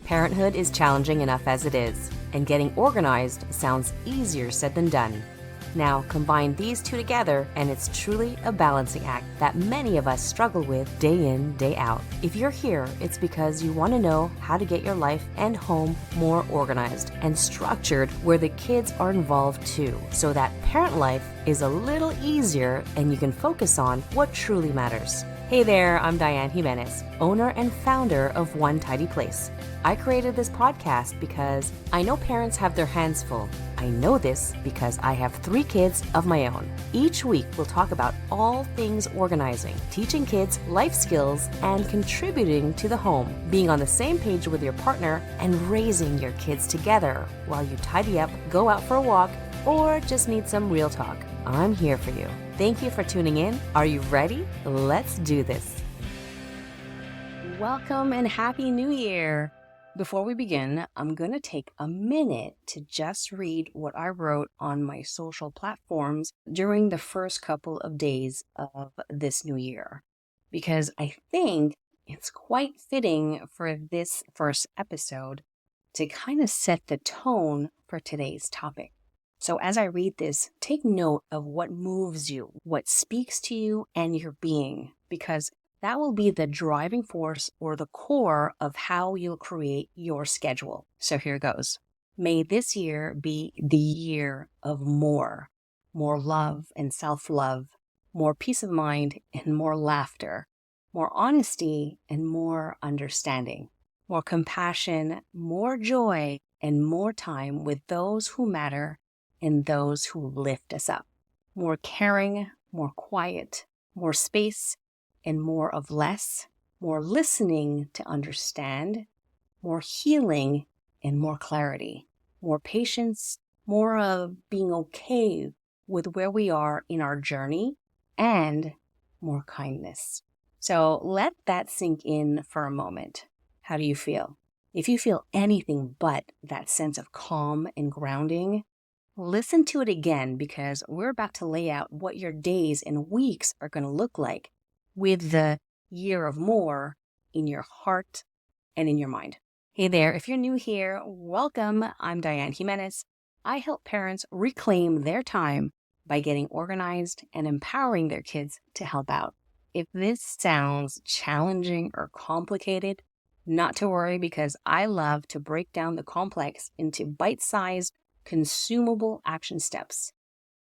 Parenthood is challenging enough as it is, and getting organized sounds easier said than done. Now, combine these two together, and it's truly a balancing act that many of us struggle with day in, day out. If you're here, it's because you want to know how to get your life and home more organized and structured where the kids are involved too, so that parent life is a little easier and you can focus on what truly matters. Hey there, I'm Dianne Jimenez, owner and founder of One Tidy Place. I created this podcast because I know parents have their hands full. I know this because I have 3 kids of my own. Each week, we'll talk about all things organizing, teaching kids life skills, and contributing to the home, being on the same page with your partner, and raising your kids together while you tidy up, go out for a walk, or just need some real talk. I'm here for you. Thank you for tuning in. Are you ready? Let's do this. Welcome and Happy New Year. Before we begin, I'm going to take a minute to just read what I wrote on my social platforms during the first couple of days of this new year, because I think it's quite fitting for this first episode to kind of set the tone for today's topic. So as I read this, take note of what moves you, what speaks to you and your being, because that will be the driving force or the core of how you'll create your schedule. So here goes. May this year be the year of more love and self-love, more peace of mind and more laughter, more honesty and more understanding, more compassion, more joy, and more time with those who matter and those who lift us up. More caring, more quiet, more space, and more of less, more listening to understand, more healing and more clarity, more patience, more of being okay with where we are in our journey, and more kindness. So let that sink in for a moment. How do you feel? If you feel anything but that sense of calm and grounding, listen to it again, because we're about to lay out what your days and weeks are going to look like with the year of more in your heart and in your mind. Hey there, if you're new here, welcome. I'm Dianne Jimenez. I help parents reclaim their time by getting organized and empowering their kids to help out. If this sounds challenging or complicated, not to worry, because I love to break down the complex into bite-sized, consumable action steps,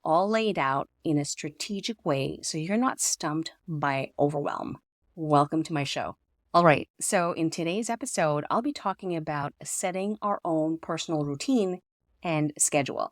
all laid out in a strategic way so you're not stumped by overwhelm. Welcome to my show. All right, so in today's episode, I'll be talking about setting our own personal routine and schedule.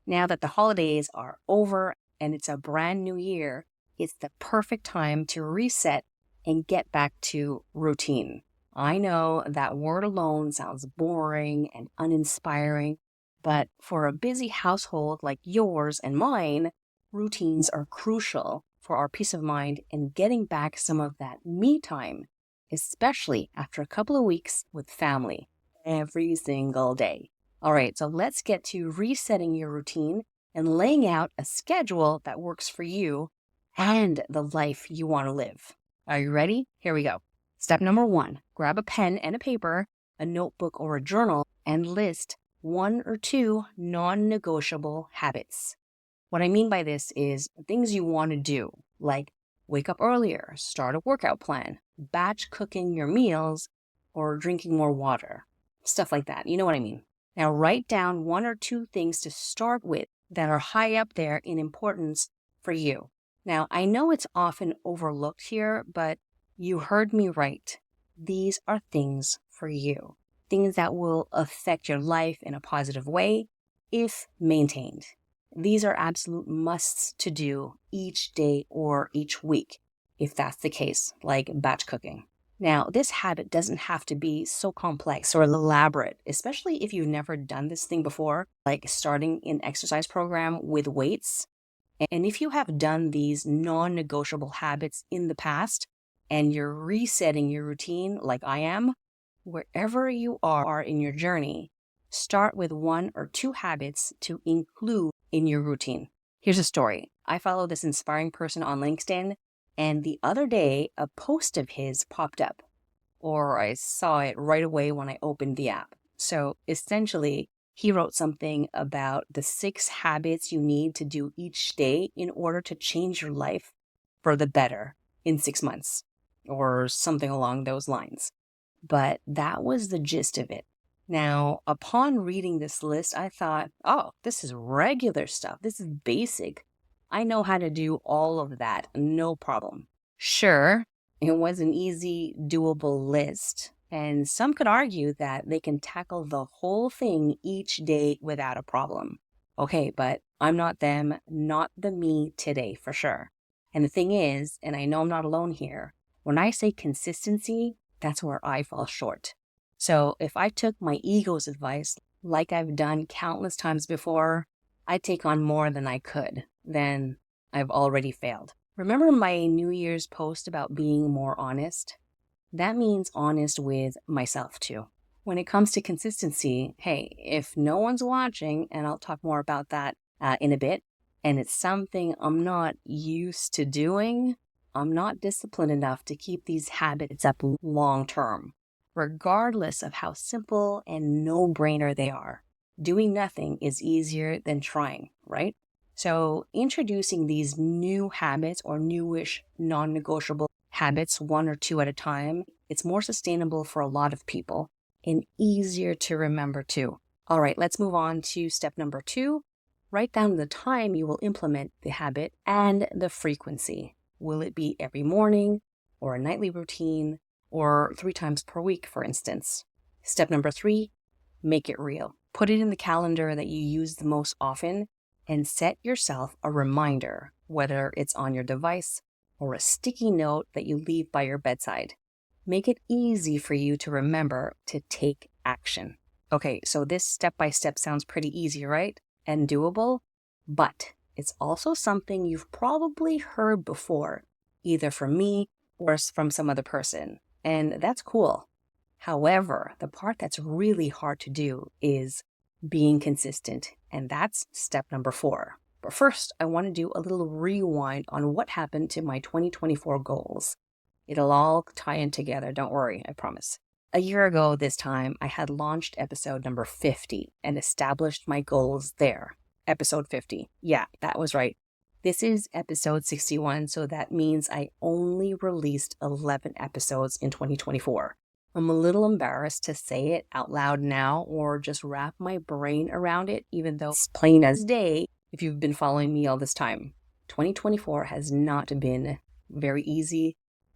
Now that the holidays are over and it's a brand new year, it's the perfect time to reset and get back to routine. I know that word alone sounds boring and uninspiring, but for a busy household like yours and mine, routines are crucial for our peace of mind and getting back some of that me time, especially after a couple of weeks with family every single day. All right, so let's get to resetting your routine and laying out a schedule that works for you and the life you want to live. Are you ready? Here we go. Step number 1, grab a pen and a paper, a notebook or a journal, and list 1 or 2 non-negotiable habits. What I mean by this is things you want to do, like wake up earlier, start a workout plan, batch cooking your meals, or drinking more water. Stuff like that. You know what I mean? Now write down 1 or 2 things to start with that are high up there in importance for you. Now, I know it's often overlooked here, but you heard me right. These are things for you. Things that will affect your life in a positive way if maintained. These are absolute musts to do each day or each week, if that's the case, like batch cooking. Now, this habit doesn't have to be so complex or elaborate, especially if you've never done this thing before, like starting an exercise program with weights. And if you have done these non-negotiable habits in the past and you're resetting your routine like I am, wherever you are in your journey, start with 1 or 2 habits to include in your routine. Here's a story. I follow this inspiring person on LinkedIn, and the other day, a post of his popped up. or I saw it right away when I opened the app. So essentially, he wrote something about the 6 habits you need to do each day in order to change your life for the better in 6 months, or something along those lines. But that was the gist of it. Now, upon reading this list, I thought, oh, this is regular stuff. This is basic. I know how to do all of that, no problem. Sure, it was an easy, doable list, and some could argue that they can tackle the whole thing each day without a problem. Okay, but I'm not them, not the me today for sure. And the thing is, and I know I'm not alone here, when I say consistency, that's where I fall short. So if I took my ego's advice, like I've done countless times before, I'd take on more than I could. Then I've already failed. Remember my New Year's post about being more honest? That means honest with myself too. When it comes to consistency, hey, if no one's watching, and I'll talk more about that in a bit, and it's something I'm not used to doing, I'm not disciplined enough to keep these habits up long term, regardless of how simple and no-brainer they are. Doing nothing is easier than trying, right? So introducing these new habits or newish non-negotiable habits, 1 or 2 at a time, it's more sustainable for a lot of people and easier to remember too. All right, let's move on to step number 2. Write down the time you will implement the habit and the frequency. Will it be every morning or a nightly routine or 3 times per week, for instance? Step number 3, make it real. Put it in the calendar that you use the most often and set yourself a reminder, whether it's on your device or a sticky note that you leave by your bedside. Make it easy for you to remember to take action. Okay, so this step-by-step sounds pretty easy, right? And doable, but it's also something you've probably heard before, either from me or from some other person, and that's cool. However, the part that's really hard to do is being consistent, and that's step number 4. But first, I want to do a little rewind on what happened to my 2024 goals. It'll all tie in together, don't worry, I promise. A year ago this time, I had launched episode number 50 and established my goals there. Episode 50. Yeah, that was right. This is episode 61, so that means I only released 11 episodes in 2024. I'm a little embarrassed to say it out loud now or just wrap my brain around it, even though it's plain as day if you've been following me all this time. 2024 has not been very easy,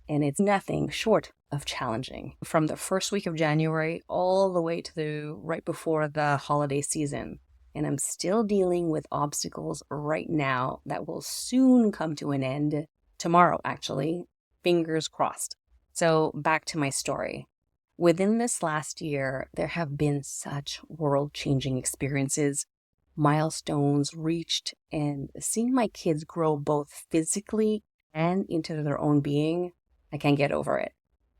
and it's nothing short of challenging. From the first week of January all the way to right before the holiday season. And I'm still dealing with obstacles right now that will soon come to an end. Tomorrow, actually. Fingers crossed. So back to my story. Within this last year, there have been such world-changing experiences, milestones reached, and seeing my kids grow both physically and into their own being, I can't get over it.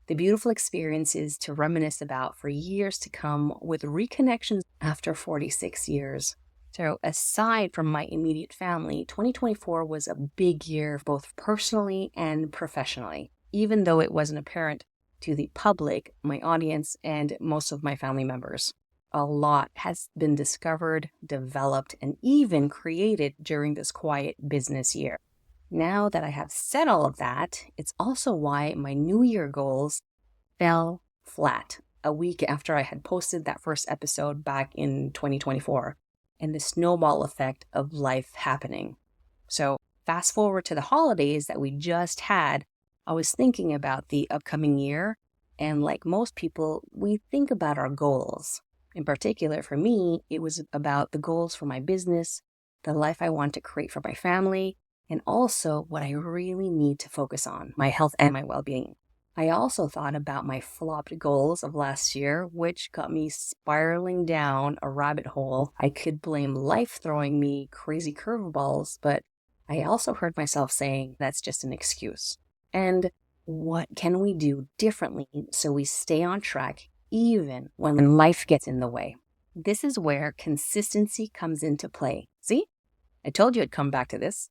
The beautiful experiences to reminisce about for years to come with reconnections after 46 years. So aside from my immediate family, 2024 was a big year both personally and professionally, even though it wasn't apparent to the public, my audience, and most of my family members. A lot has been discovered, developed, and even created during this quiet business year. Now that I have said all of that, it's also why my New Year goals fell flat a week after I had posted that first episode back in 2024, and the snowball effect of life happening. So fast forward to the holidays that we just had, I was thinking about the upcoming year, and like most people, we think about our goals. In particular, for me, it was about the goals for my business, the life I want to create for my family, and also what I really need to focus on, my health and my well-being. I also thought about my flopped goals of last year, which got me spiraling down a rabbit hole. I could blame life throwing me crazy curveballs, but I also heard myself saying that's just an excuse. And what can we do differently so we stay on track even when life gets in the way? This is where consistency comes into play. See? I told you I'd come back to this.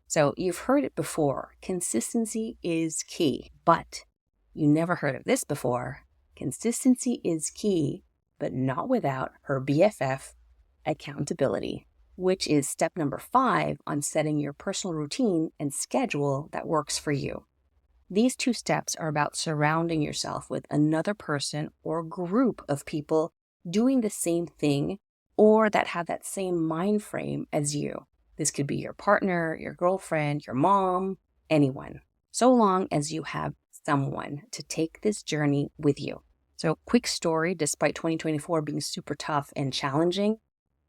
So you've heard it before. Consistency is key, but you never heard of this before, consistency is key, but not without her BFF, accountability, which is step number 5 on setting your personal routine and schedule that works for you. These 2 steps are about surrounding yourself with another person or group of people doing the same thing or that have that same mind frame as you. This could be your partner, your girlfriend, your mom, anyone, so long as you have someone to take this journey with you. So, quick story, despite 2024 being super tough and challenging,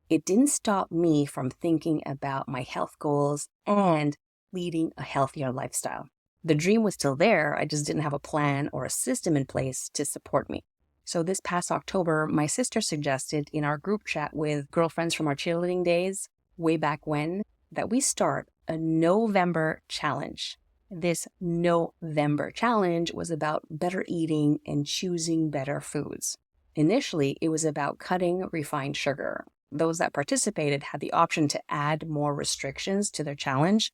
it didn't stop me from thinking about my health goals and leading a healthier lifestyle. The dream was still there, I just didn't have a plan or a system in place to support me. So this past October, my sister suggested in our group chat with girlfriends from our cheerleading days, way back when, that we start a November challenge. This November challenge was about better eating and choosing better foods. Initially, it was about cutting refined sugar. Those that participated had the option to add more restrictions to their challenge,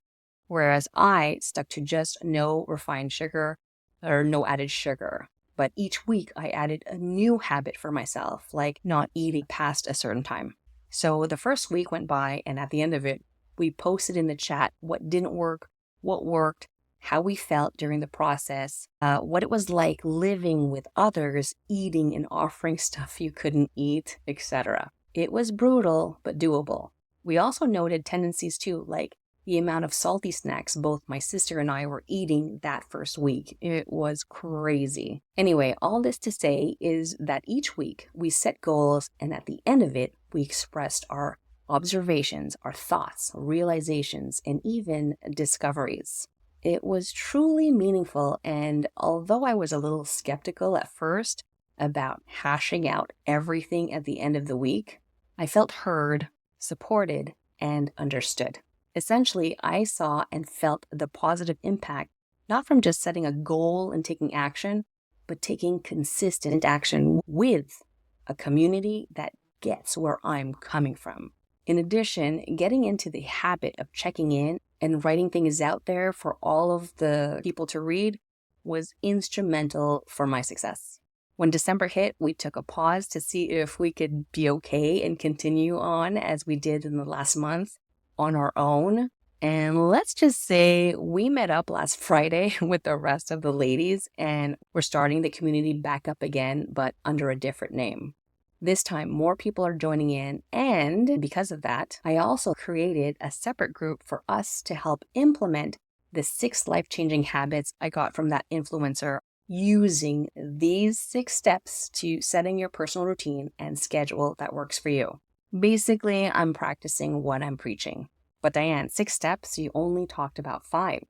whereas I stuck to just no refined sugar or no added sugar. But each week I added a new habit for myself, like not eating past a certain time. So the first week went by, and at the end of it, we posted in the chat what didn't work, what worked, how we felt during the process, what it was like living with others, eating and offering stuff you couldn't eat, etc. It was brutal, but doable. We also noted tendencies too, like the amount of salty snacks both my sister and I were eating that first week. It was crazy. Anyway, all this to say is that each week we set goals, and at the end of it, we expressed our observations, our thoughts, realizations, and even discoveries. It was truly meaningful, and although I was a little skeptical at first about hashing out everything at the end of the week, I felt heard, supported, and understood. Essentially, I saw and felt the positive impact, not from just setting a goal and taking action, but taking consistent action with a community that gets where I'm coming from. In addition, getting into the habit of checking in and writing things out there for all of the people to read was instrumental for my success. When December hit, we took a pause to see if we could be okay and continue on as we did in the last month on our own. And let's just say we met up last Friday with the rest of the ladies, and we're starting the community back up again, but under a different name. This time, more people are joining in, and because of that, I also created a separate group for us to help implement the 6 life-changing habits I got from that influencer, using these 6 steps to setting your personal routine and schedule that works for you. Basically, I'm practicing what I'm preaching. But Dianne, 6 steps, you only talked about 5.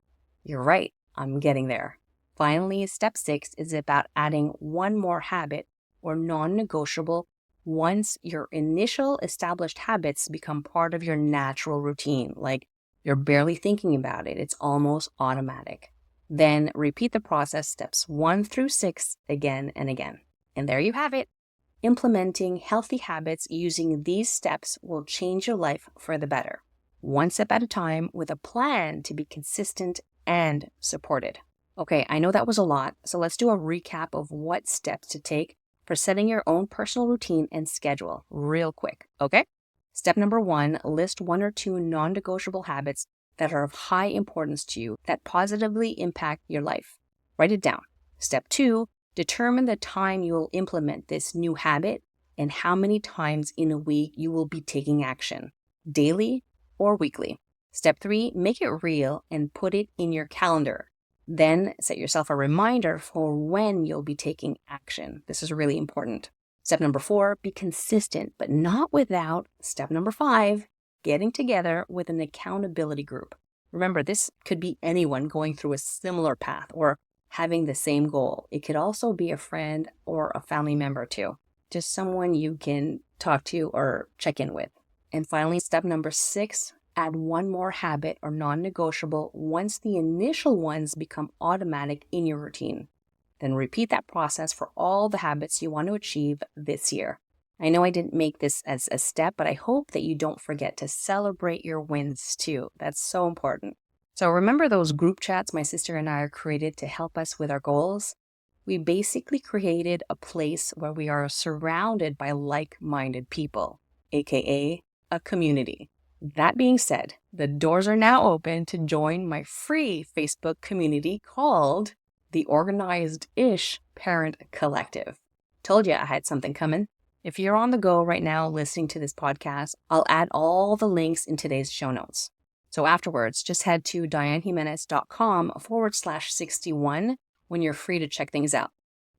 You're right, I'm getting there. Finally, step 6 is about adding one more habit or non-negotiable once your initial established habits become part of your natural routine, like you're barely thinking about it, it's almost automatic. Then repeat the process, steps 1 through 6, again and again. And there you have it. Implementing healthy habits using these steps will change your life for the better, one step at a time, with a plan to be consistent and supported. Okay, I know that was a lot, so let's do a recap of what steps to take for setting your own personal routine and schedule real quick, okay? Step number 1, list 1 or 2 non-negotiable habits that are of high importance to you that positively impact your life. Write it down. Step 2, determine the time you will implement this new habit and how many times in a week you will be taking action, daily or weekly. Step 3, make it real and put it in your calendar. Then set yourself a reminder for when you'll be taking action. This is really important. Step number 4, be consistent, but not without step number 5, getting together with an accountability group. Remember, this could be anyone going through a similar path or having the same goal. It could also be a friend or a family member too, just someone you can talk to or check in with. And finally, step number 6, add one more habit or non-negotiable once the initial ones become automatic in your routine. Then repeat that process for all the habits you want to achieve this year. I know I didn't make this as a step, but I hope that you don't forget to celebrate your wins too. That's so important. So remember those group chats my sister and I created to help us with our goals? We basically created a place where we are surrounded by like-minded people, aka a community. That being said, the doors are now open to join my free Facebook community called the 𝘤𝘮𝑝 Parent Collective. Told you I had something coming. If you're on the go right now listening to this podcast, I'll add all the links in today's show notes. So afterwards, just head to diannejimenez.com/61 when you're free to check things out.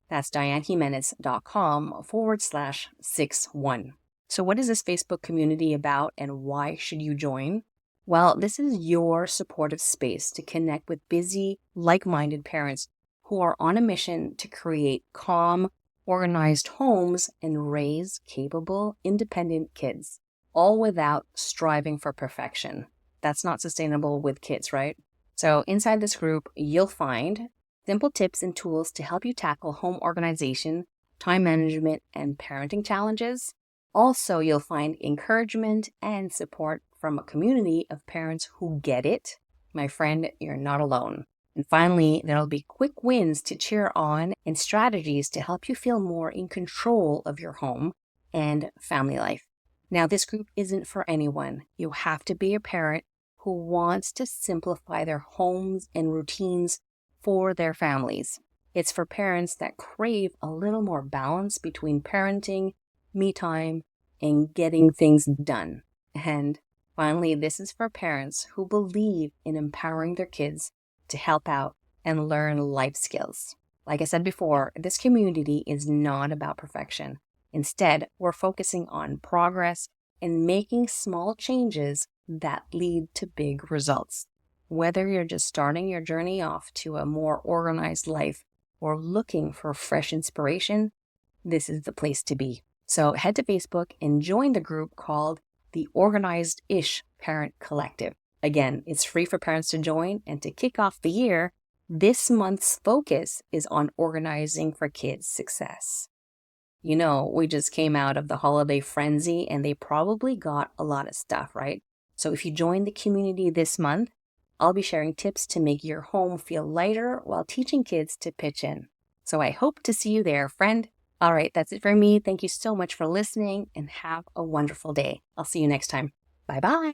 That's diannejimenez.com/61. So what is this Facebook community about and why should you join? Well, this is your supportive space to connect with busy, like-minded parents who are on a mission to create calm, organized homes and raise capable, independent kids, all without striving for perfection. That's not sustainable with kids, right? So inside this group, you'll find simple tips and tools to help you tackle home organization, time management, and parenting challenges. Also, you'll find encouragement and support from a community of parents who get it. My friend, you're not alone. And finally, there'll be quick wins to cheer on and strategies to help you feel more in control of your home and family life. Now, this group isn't for anyone. You have to be a parent who wants to simplify their homes and routines for their families. It's for parents that crave a little more balance between parenting, me time, and getting things done. And finally, this is for parents who believe in empowering their kids to help out and learn life skills. Like I said before, this community is not about perfection. Instead, we're focusing on progress and making small changes that lead to big results. Whether you're just starting your journey off to a more organized life or looking for fresh inspiration, this is the place to be. So head to Facebook and join the group called the 𝘤𝘮𝑝 Parent Collective. Again, it's free for parents to join, and to kick off the year, this month's focus is on organizing for kids' success. You know, we just came out of the holiday frenzy and they probably got a lot of stuff, right? So if you join the community this month, I'll be sharing tips to make your home feel lighter while teaching kids to pitch in. So I hope to see you there, friend. All right, that's it for me. Thank you so much for listening and have a wonderful day. I'll see you next time. Bye-bye.